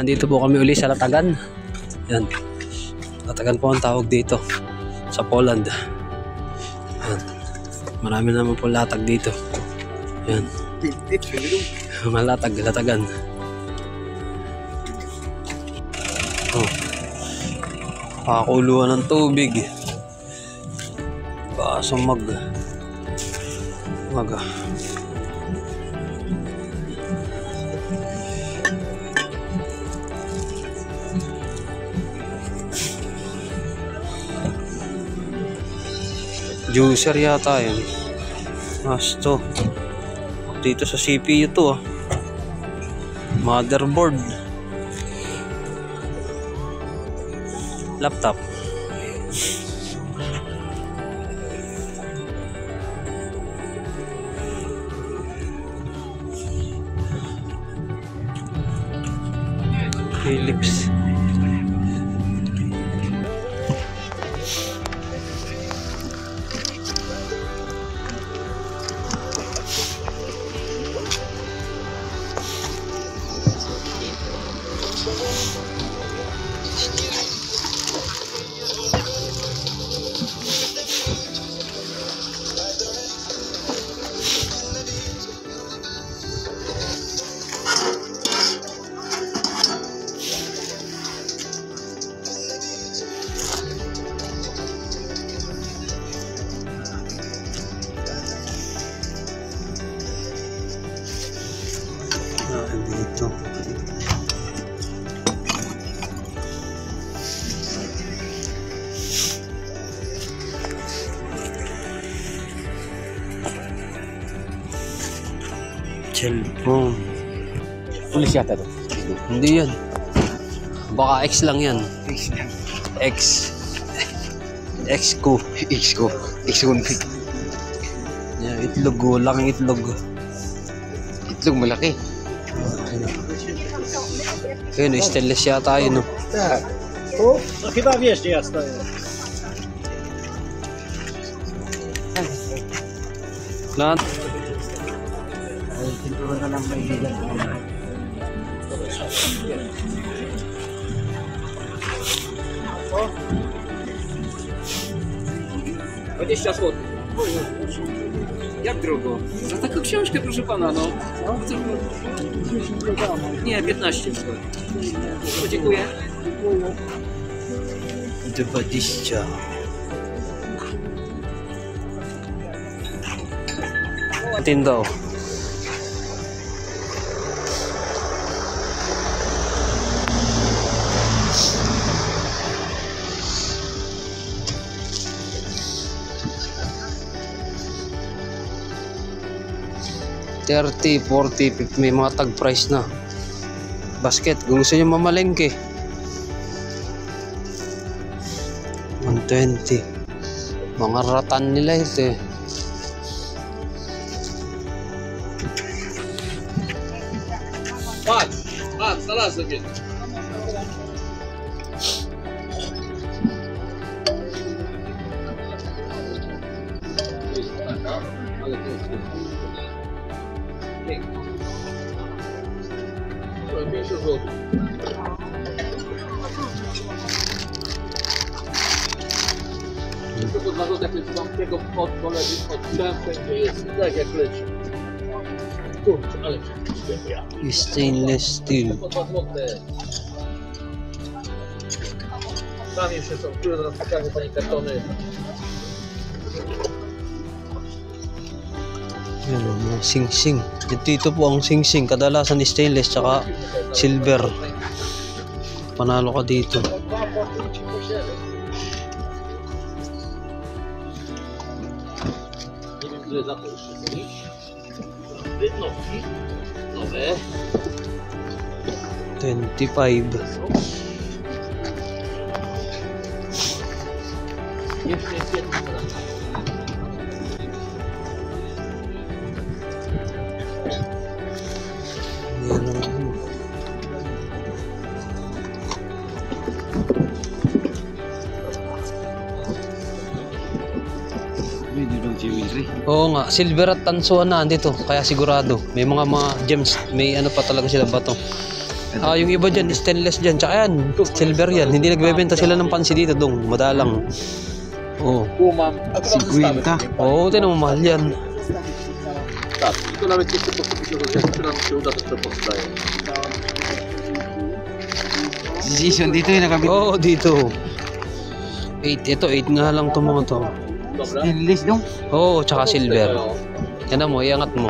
Nandito po kami uli sa Latagan. Yan. Latagan po ang tawag dito sa Poland. Yan. Marami naman po latag dito. Yan. Mga Latagan. Oh. Pakakuluan ng tubig. Kaso mag juicer yata yun. Asto. Dito sa CPU to motherboard. Laptop. Philips. Dito. Cellphone. Pulis yata to. Hindi yan. Baka X lang yan. X ko. Yan, itlog. Laking itlog. Itlog malaki. Ayun, stainless yata yun. Tak. O, no chyba wiesz, gdzie ja stoję. Lahat. Siguro na lang kaibigan. 20 zł. Jak drogo? Za taką książkę, proszę pana, no. Nie, 15. Dziękuję. 20. Tindaw. $30, $40, $50, may mga tag price na. Basket, kung gusto nyo mamalengke. $120. Mga ratan nila ito eh. Patrz, znalazłem je. Ale to jest 50 zł. Tylko 2 zł, jak leci wam tego od koledzy, od drzewka, gdzie jest, tak jak leci. Kurczę, ale ja. Stainless steel. Po 2 zł. Tam jeszcze są, które zaraz pokażę pani kartony. Yan, mga sing-sing. Dito po ang sing-sing. Kadalasan stainless tsaka silver. Panalo ka dito. Nie wiem, ile za to jeszcze zrobić. Jednostki. Nowe. 25. Jeszcze jest jedna. Yan ang ano. Oo nga, silver at tansuan na andito, kaya sigurado. May mga gems, may ano pa talaga sila bato. Ah, yung iba dyan, stainless dyan. Tsaka yan, silver yan. Hindi nagbebenta sila ng pansi dito dong. Madalang. Oo. Guma. 50. Oo, tinan mo, mahal yan. Tak, i to nawet nie chcę pokupić, że nam się uda, to powstaje. Decision dito yung nakabit. Oo, dito. 8. Ito, 8 nga lang itong mga to. Dobra? Stainless dong. Oo, tsaka silver. Yan mo, iangat mo.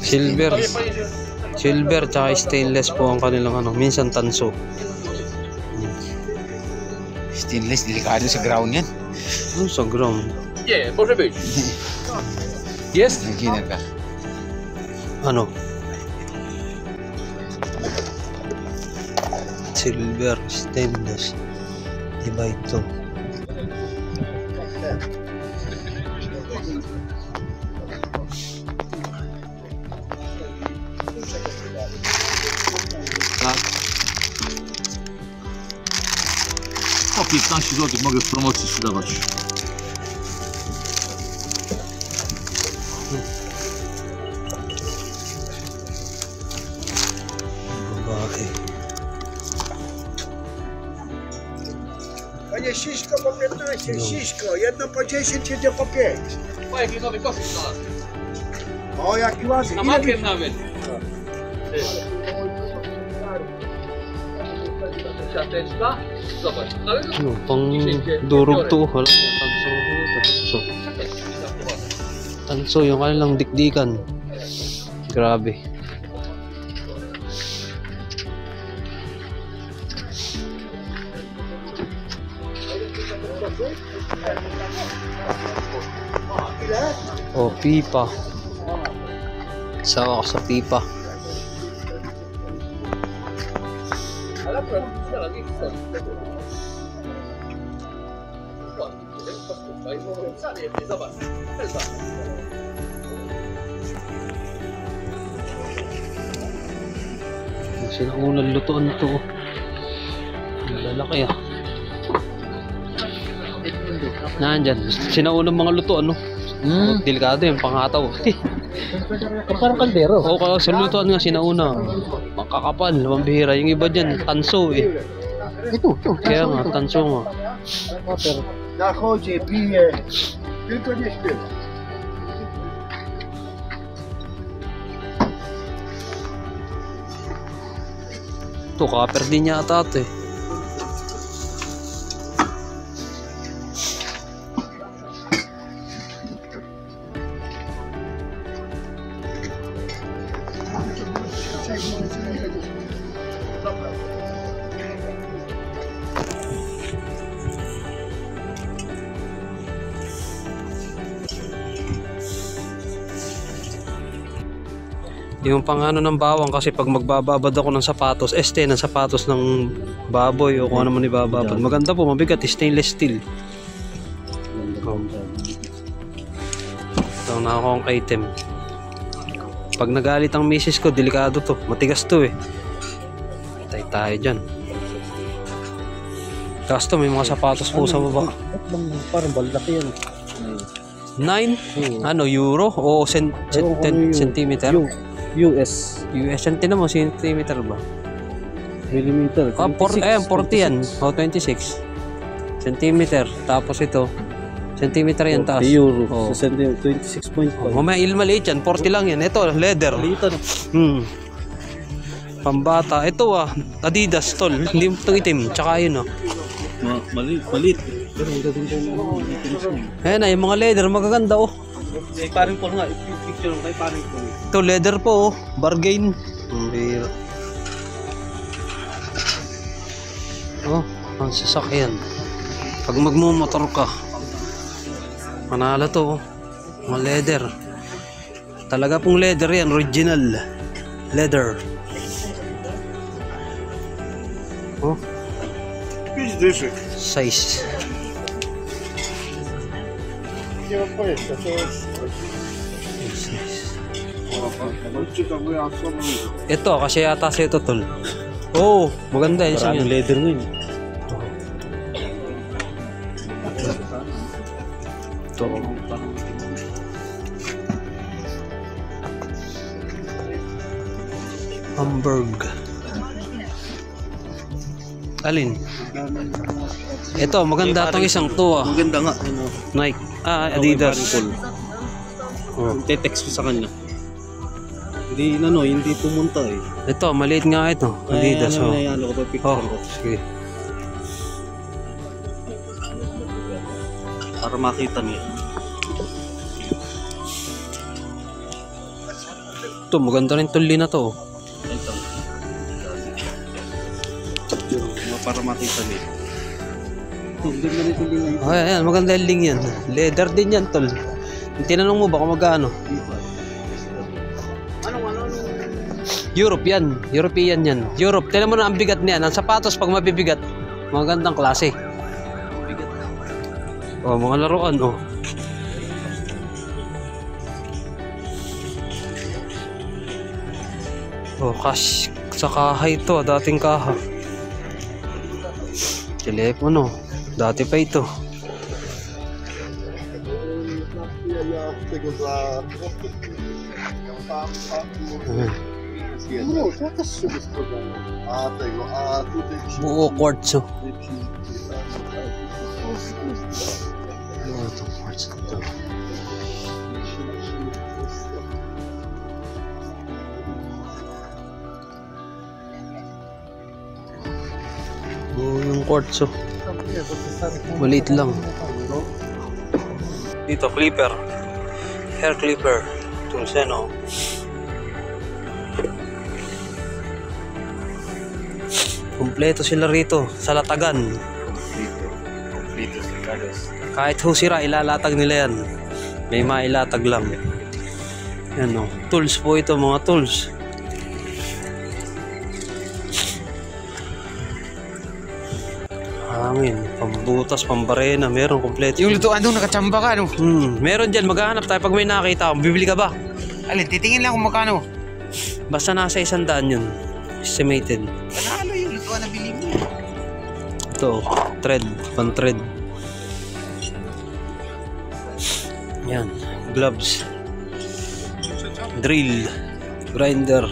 Silver. Silver tsaka stainless po ang kanilang ano. Minsan tanso. Stainless, delikado sa ground yan. Ano sa ground? Nie, może być. Jest? Nagkina ka. Ano? Silver, stainless. Iba ito. Po 15 zł mogę w promocji sprzedawać. Babae. Panie Siśko po 15, Siśko, jedno po 10, jedno po 5. O, jaki nowy koszyk znalazłem. O, jaki ładny. Na Ile market nawet. Siateczka. Zobacz. Ale to Ano, pang durog to. Wala na, tanso. Tanso. Tanso, yung kanilang dikdikan. Grabe. O, pipa. Sawa ko sa pipa. Ale akurat nie chcę. Zobacz. Sinaunang lutuan to. Lalaki ah. Nandyan. Sinaunang mga lutuan no. Delikado yung pangataw. Parang kaldero. Oo, kaya sa lutuan nga sinauna. Makakapal, mambihira. Yung iba dyan, tanso eh. Ito. Kaya nga, tanso nga. na chodzie, bije, tylko nie śpiewa. Ito, copper din yata ito eh. Yung pangano ng bawang kasi pag magbababad ako ng sapatos, ng sapatos ng baboy o kung ano man ibababad. Maganda po, mabigat, stainless steel. Oh. Ito na akong item. Pag nagalit ang misis ko, delikado to. Matigas to eh. Tay tayo dyan. Kasto may mga sapatos po sa baba. Parang balaki yan. 9? Ano, euro? O 10 centimeter? US. US, yan tinan mo, centimeter ba? Millimeter. Ah, 40 yan. O, 26 centimeter. Tapos ito, centimeter yan taas. Euro. Oh. 26.5. Mamaya maliit yan, 40 lang yan. Ito, leather. Litan. Pambata. Ito Adidas, tol. Hindi itong itim. Tsaka yun Malit. Pero ang gagawin ko Ayan yung mga leather, magaganda Kay paring Paul nga, picture mo kay paring Paul. Ito, leather po bargain. Bira. Ang sasakyan. Pag magmumotor ka, manalo to mga leather. Talaga pong leather yan, original leather. Size. Nie mam pojęcia, to jest... Ito, kasi yata sa ito, tol. Oh, maganda yun siya Maraming yun. leather ngayon. Ito. Hamburg. Alin? Ito, maganda itong isang to ah. Maganda nga. Nike. Adidas. Oh. Te-text ko sa kanya. Hindi pumunta eh. Ito, maliit nga ito. Adidas. Oh. Ano ko pa picture ko. Sige. Para makita niya. Ito, maganda rin tuli na to. Ito. Para makita niya. Ayan, maganda yung link yan. Leather din yan, tol. Tinanong mo ba kung magkano? European yan. Europe. Tignan mo na ang bigat niyan. Ang sapatos pag mabibigat, magandang klase. Oh, mga laruan, oh. Oh, cash sa kaha ito, dating kaha. Telepono, dati pa ito. Buo quartzo. Yung quartzo. Maliit lang. Dito, clipper. Hair clipper. Tools yan, oh. Kompleto sila rito sa latagan. Kahit ho sira, ilalatag nila yan. May mailatag lang. Yan, oh. Tools po ito, mga tools. Hangin, pambutas, pambarena, meron kompleto. Yung lutuan doon, nakachamba ka, no? Meron dyan, maghahanap tayo pag may nakita. Bibili ka ba? Alin, titingin lang kung magkano. Basta nasa 100 yun. Estimated. Panalo yung lutuan na bili mo. Ito, thread, pan-thread. Yan, gloves. Drill, grinder.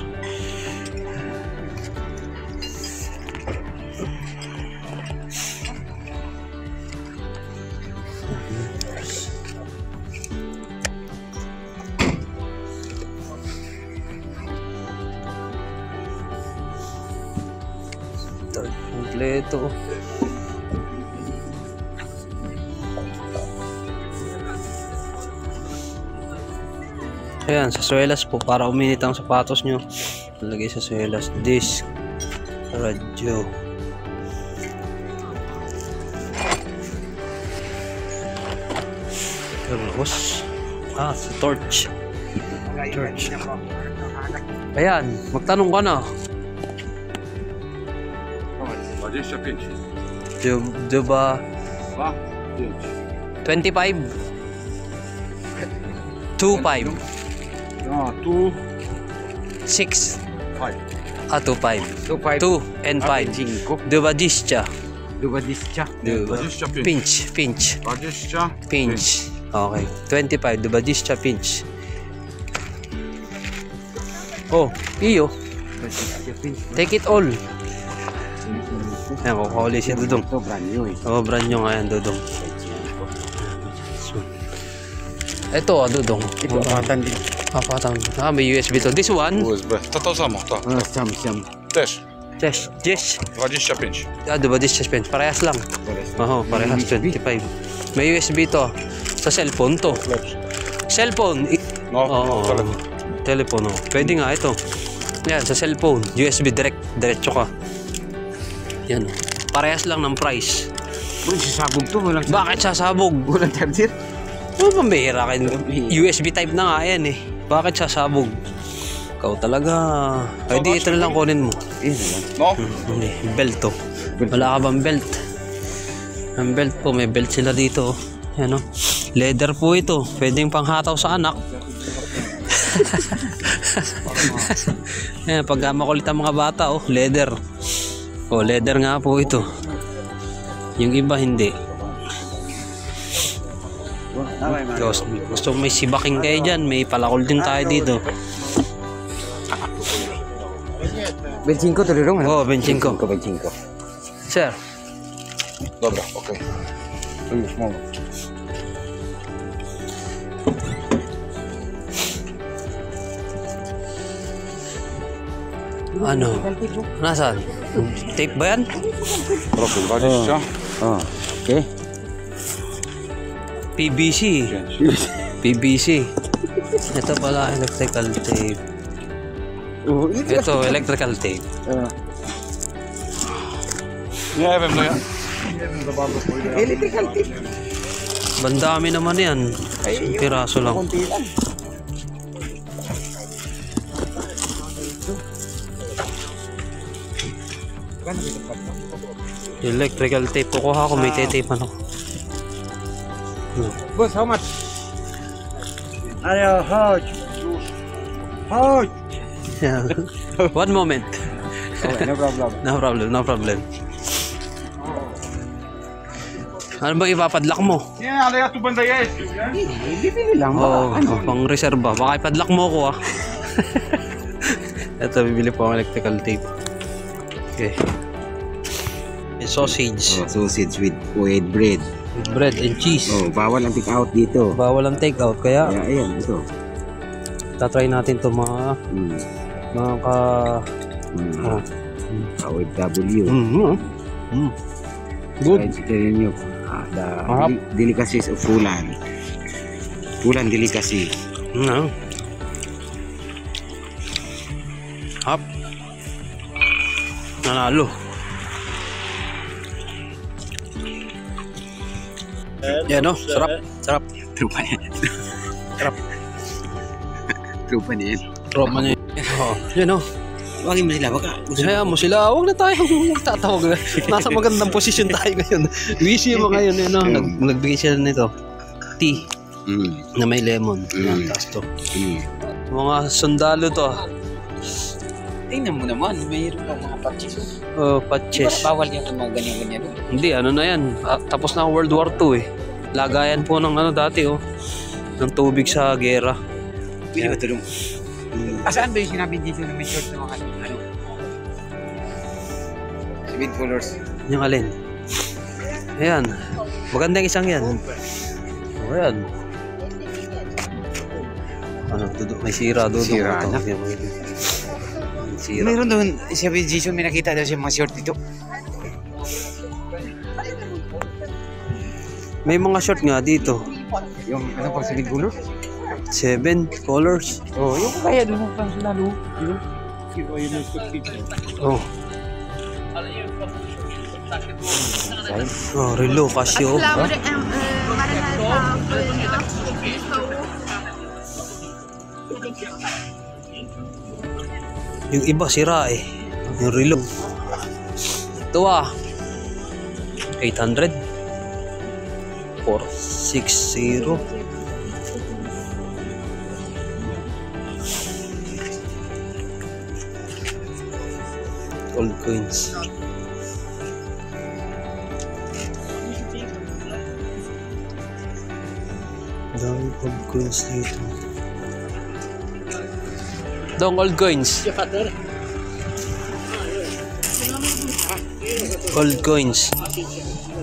Kompleto. Ayan, sa swelas po para uminit ang sapatos nyo. Lagay sa swelas. Disc, radyo. Termos. Sa torch. Torch. Ayan, magtanong ka na. 25. Diba? 25? 25. 6. 5. 25. 2.5. 2 and 5. 20. 25. Pinch. 20. Pinch. Okay. 25. 20 pinch. Oh, iyo. Take it all. Ayan, kukuha si Dudong. Ito, brand new eh. Oh, brand new nga yan, Dudong. Ito, Dudong. Ito, apatan din. Apatan. May USB to. This one? USB. To samo, to. Sam. Też. Yes. 25. 20 pinch. Parehas lang. Oo, parehas. 25. May USB to. Sa cellphone to. Cellphone. No, Oo. Telepono. Pwede nga ito. Yan, sa cellphone. USB direct. Diretso ka. Yan. Parehas lang ng price. Uy, sasabog to. Bakit sasabog? Walang charger. Ano pambihira kayo? USB type na nga yan eh. Bakit sasabog? Ikaw talaga. Ay di ito na lang kunin mo. No? Hindi. Belt to. Wala ka bang belt? Ang belt po. May belt sila dito. Yan o. Leather po ito. Pwedeng panghataw sa anak. Yan. Pag makulit ang mga bata oh. Leather. Oh, leather nga po ito. Yung iba hindi. Gusto may sibaking kayo dyan. May palakol din tayo dito. 25 tuloy dong. Oo, 25. 25. Sir. Dobra, okay. Ayos mo. Ano? Nasaan? Tape ba yan? Proper ba siya? Oh. Okay. PVC. PVC. Ito pala electrical tape. Oh, Ito electrical tape. electrical tape. Bandami naman yan. Piraso lang. Konti lang. Electrical tape. Kukuha ko. May tape ano. Boss, how much? Ayo, hoj. Hoj. One moment. Okay, no problem. No problem, no problem. Ano ba ipapadlock mo? Bibili lang. Oo, pang reserva. Baka ipadlock mo ako ah. Ito, bibili po ang electrical tape. Okay. May sausage. Oh, sausage with bread. With bread and cheese. Oh, bawal ang take out dito. Bawal ang take out. Kaya, Kaya ayan, ito. tatry natin to mga ka... Ah. OFW. Good. Vegetarian nyo. Mahap. Delicacies of Fulan. Fulan delicacy. Hap. Nanalo. Yan no, sarap. Sarap. Trupa yan. Sarap. Trupa niya yan. Tropa niya. Oo. Yan no. Huwagin mo sila, baka. Hayaan mo sila. Huwag na tayo magtatawag. Nasa magandang posisyon tayo ngayon. Busy mo ngayon. Ano? Nagbigay sila nito. Tea na may lemon. Yan, taas to. Mga sundalo to. Tingnan mo naman, mayroon kang mga patches. Oh, patches. Bawal yan kung mga ganyan-ganyan. Hindi, ano na yan. Tapos na ang World War II eh. Lagayan po ng ano dati oh. Ng tubig sa gera. Pili ba tulong? Saan ba yung sinabi dito na may short na mga ano? 7 colors. Yung alin? Ayan. Magandang isang yan. Oh, ayan. Ano, may sira doon. Sira na. Sira. Mayroon doon, sabi Jason, may nakita daw siya mga short dito. May mga short nga dito. Yung ano pang 7 colors? 7 colors. Oh, yung kaya doon ang pang lalo. Oh. Oh, Relo, Casio. Yung iba sira eh. Yung Relo. Ito ah. 800. 460. Old coins. Dami old coins dito. Dong old coins. Old coins.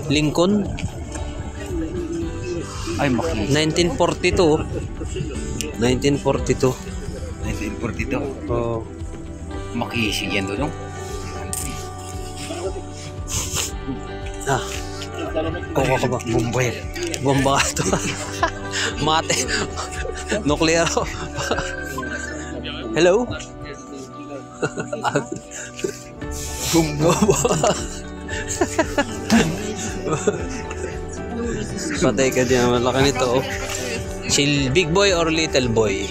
Lincoln. Ay, maki. 1942. 1942. 1942. Oh. Makisig yan doon. Ah. Kuha ka ba? Bombay. Bomba ito. Mate. Nuclear. Hello? Bomba. Patay ka din. Malaki nito. Big boy or little boy?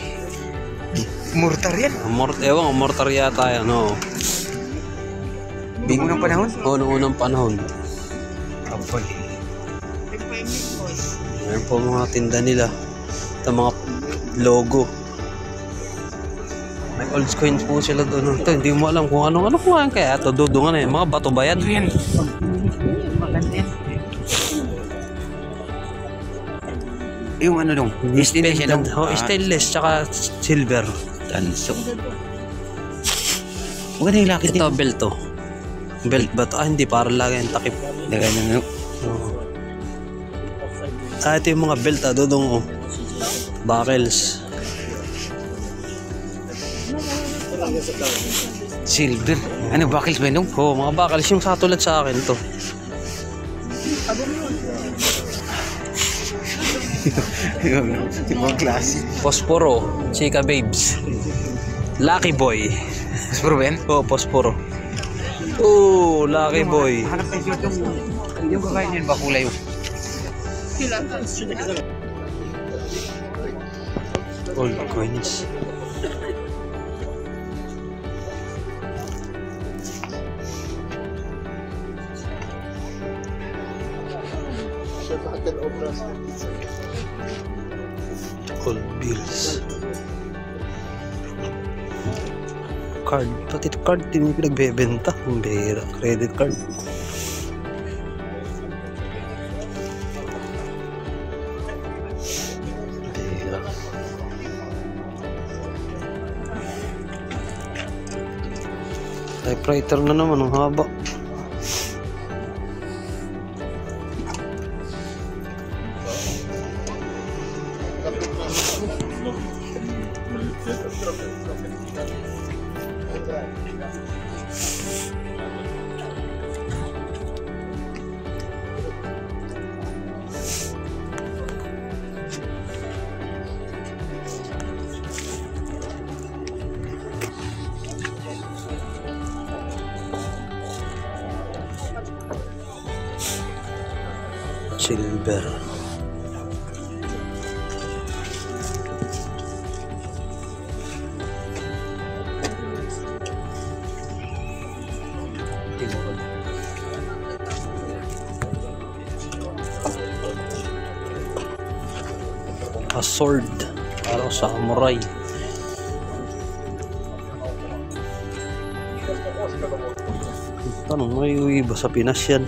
Mortar yan. Ewan, mortar yata yan. No? Big unang panahon? Oo, noong unang panahon. Kapal. Ayan po mga tinda nila. Ito mga logo. May old coins po sila doon. Ito, hindi mo alam kung ano po yan kaya. Ito, dudungan eh. Mga bato ba yan? Yan. Maganda yan. Yung ano dong? Stainless yan dong? Oh, stainless tsaka silver. Tanso. Huwag na yung lakit Ito, belt to. Belt ba to? Ah, hindi. Parang lagi yung takip. Lagay na nga. Oo. Ito yung mga belt, dudong, oh. Buckles. Silver. Ano, buckles ba nung? Oo, mga buckles. Yung satulad sa akin, to. Ibang klase. Posporo. Chika Babes. Lucky Boy. Mas ba yan? Oo, Posporo. Oo, Lucky Boy. Hanap tayo yung kakain yun ba kulay yun? Old coins. Old bills. Card. Pati card, hindi mo pinagbebenta. Ang bihira. Credit card. Bihira. Typewriter na naman. Ang haba. Silver. A sword. Parang samurai. Tanong, may iba sa Pinas yan.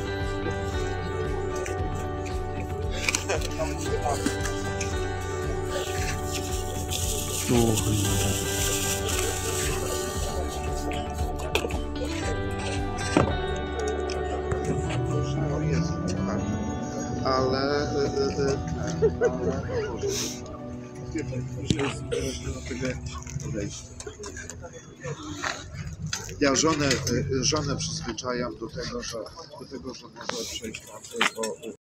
Ale ja żonę przyzwyczajam do tego, że może przejść na to, bo